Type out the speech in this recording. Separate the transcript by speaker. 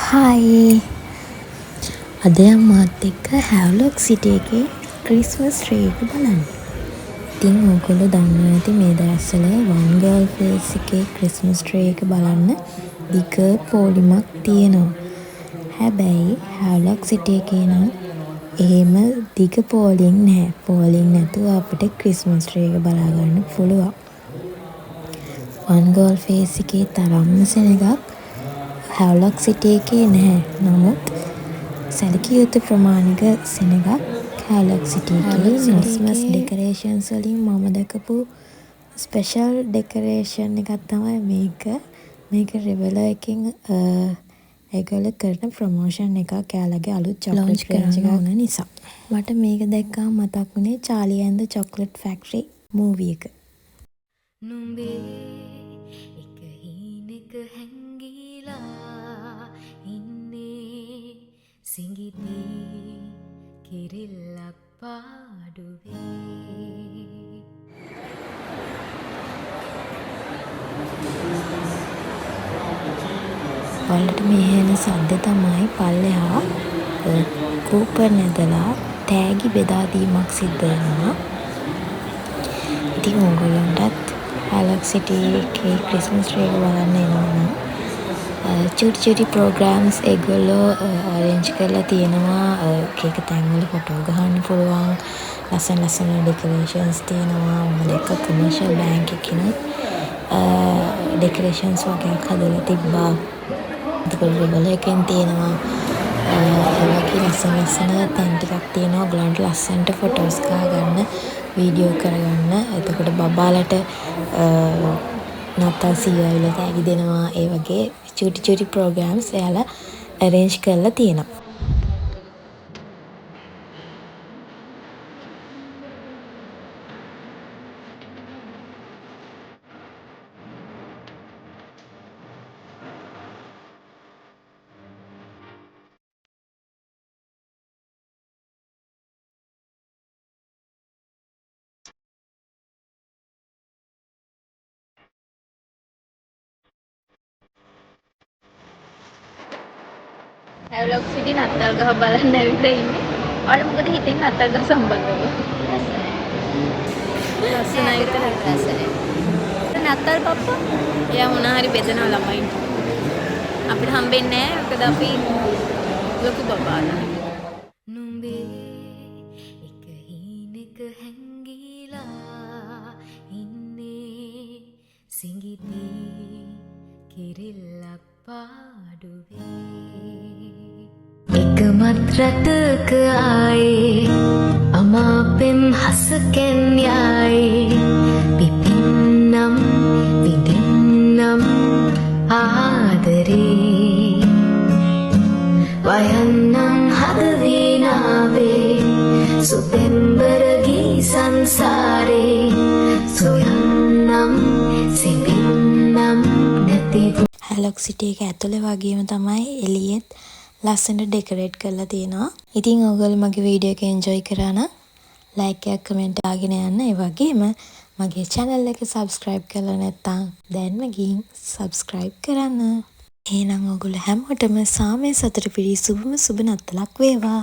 Speaker 1: Hi අද මාත් එක්ක හැව්ලොක් සිටි එකේ ක්‍රිස්මස් ට්‍රී එක බලන්න. ඉතින් ඕගොල්ලෝ දන්නවා ඇති මේ දවස්වල වන් ගර්ල් ෆේස් එකේ ක්‍රිස්මස් ට්‍රී එක බලන්න දිග පෝලිමක් තියෙනවා. හැබැයි හැව්ලොක් සිටි එකේ නම් එහෙම දිග පෝලිං නැහැ. පෝලිං නැතුව අපිට ක්‍රිස්මස් ට්‍රී එක බලා ගන්න පුළුවන්. වන් ගර්ල් ෆේස් එකේ තරම්ම සෙනගක් හැව්ලොක් සිටි එකේ නැහැ. නමුත් සැලකිය යුතු ප්‍රමාණික සෙනගක් හැව්ලොක් සිටි එකේ ක්‍රිස්මස් ඩෙකොරේෂන්ස් වලින් මම දැකපු ස්පෙෂල් ඩෙකොරේෂන් එකක් තමයි මේක. මේක රිවලර් එකෙන් ඒගොල්ලෝ කරන ප්‍රොමෝෂන් එකක්. එයාලගේ අලුත් චොක්ලට් රේන්ජ් එක වුණ නිසා. මට මේක දැක්කම මතක් වුණේ Charlie and the Chocolate Factory movie එක.
Speaker 2: නුඹේ එක හීනෙක හැංගිලා ඉන්නේ සිඟිති කිරිල්ලක් පාඩුවේ.
Speaker 1: ඔයාලට මේ ඇහෙන සද්ද තමයි පල්ලෙහා කූපර් නැදලා තෑගි බෙදා දීමක් සිද්ධ වෙනවා. ඉතින් ඕගොල්ලන්ටත් හැව්ලොක් සිටි එකේ ක්‍රිස්මස් ට්‍රී එක බලන්න එනවා. චුටි චුටි ප්‍රෝග්‍රෑම්ස් ඒගොල්ලෝ අරේන්ජ් කරලා තියෙනවා. එක තැන්වල ෆොටෝ ගහන්න පුළුවන්. ලස්සන ලස්සන ඩෙකොරේෂන්ස් තියෙනවා. මම දැක්ක කමර්ෂල් බැංක් එකකිනුත් ඩෙකොරේෂන්ස් වගේක් හදලා තිබ්බා. ඒකවල රිවලර් එකෙන් තියෙනවා. ඒ වගේ ලස්සන ලස්සන තැන් ටිකක් තියෙනවා. ඔයගලන්ට ලස්සනට ෆොටෝස් ගන්න, වීඩියෝ කරගන්න. එතකොට බබාලට නත්තල් සීයාවිල තෑගි දෙනවා. ඒ වගේ චුටි චුටි ප්‍රෝග්‍රෑම්ස් එයාලා අරේන්ජ් කරලා තියෙනවා.
Speaker 3: හැව්ලොක් සිටි නත්තල් ගහ බලන්න ඇවිල්ලා ඉන්නේ. ඔයාලා මොකද හිතන්නේ නත්තල් ගහ සම්බන්ධව? ලස්සනයි විතරයි. ලස්සනයි. නත්තල් පප්පා එයා මොනා හරි බෙදනවා ළමයින්ට. අපිට හම්බෙන්නේ නැහැ. මොකද අපි ලොකු බබාලා.
Speaker 2: නුඹේ එක හීනෙක හැංගිලා ඉන්නේ සිඟිති කිරිල්ලක් පාඩුවේ. එකමත් රටක ආයේ අමාපෙම් හසකෙන් යායේ පිපින්නම් විඳින්නම් ආදරේ වයන්නම් හදවීනාවේ සුපෙම්බරගී සංසාරේ සොයන්නම් සිපින්නම් නැති.
Speaker 1: හැව්ලොක් සිටි එක ඇතුලේ වගේම තමයි එළියෙත් ලස්සනට ඩෙකොරේට් කරලා තියෙනවා. ඉතින් ඔයගොල්ලෝ මගේ වීඩියෝ එක එන්ජොයි කරා නම් ලයික් එකක් කමෙන්ට් දාගෙන යන්න. ඒ වගේම මගේ channel එක subscribe කරලා නැත්නම් දැන්ම ගිහින් subscribe කරන්න. එහෙනම් ඔයගොල්ලෝ හැමෝටම සාමය සතුට පිරි සුබම සුබ නත්තලක් වේවා.